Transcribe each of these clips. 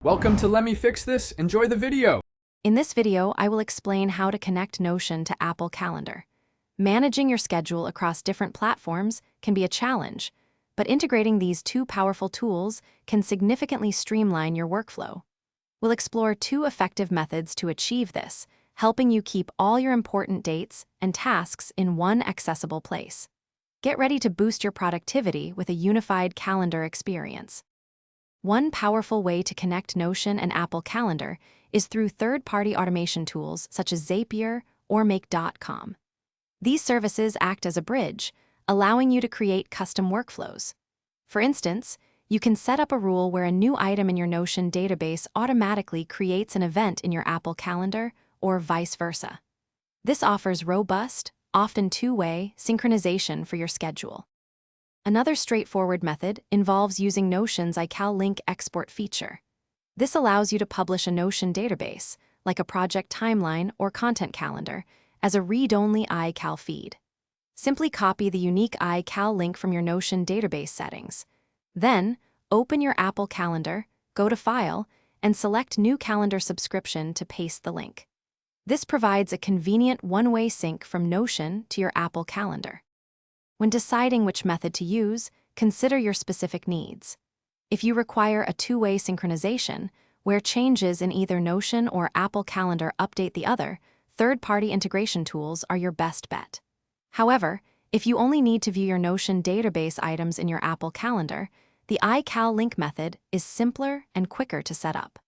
Welcome to Let Me Fix This. Enjoy the video. In this video, I will explain how to connect Notion to Apple Calendar. Managing your schedule across different platforms can be a challenge, but integrating these two powerful tools can significantly streamline your workflow. We'll explore two effective methods to achieve this, helping you keep all your important dates and tasks in one accessible place. Get ready to boost your productivity with a unified calendar experience. One powerful way to connect Notion and Apple Calendar is through third-party automation tools such as Zapier or Make.com. These services act as a bridge, allowing you to create custom workflows. For instance, you can set up a rule where a new item in your Notion database automatically creates an event in your Apple Calendar, or vice versa. This offers robust, often two-way, synchronization for your schedule. Another straightforward method involves using Notion's iCal link export feature. This allows you to publish a Notion database, like a project timeline or content calendar, as a read-only iCal feed. Simply copy the unique iCal link from your Notion database settings. Then, open your Apple Calendar, go to File, and select New Calendar Subscription to paste the link. This provides a convenient one-way sync from Notion to your Apple Calendar. When deciding which method to use, consider your specific needs. If you require a two-way synchronization, where changes in either Notion or Apple Calendar update the other, third-party integration tools are your best bet. However, if you only need to view your Notion database items in your Apple Calendar, the iCal link method is simpler and quicker to set up.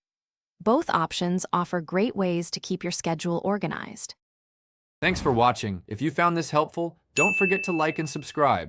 Both options offer great ways to keep your schedule organized. Thanks for watching. If you found this helpful, don't forget to like and subscribe.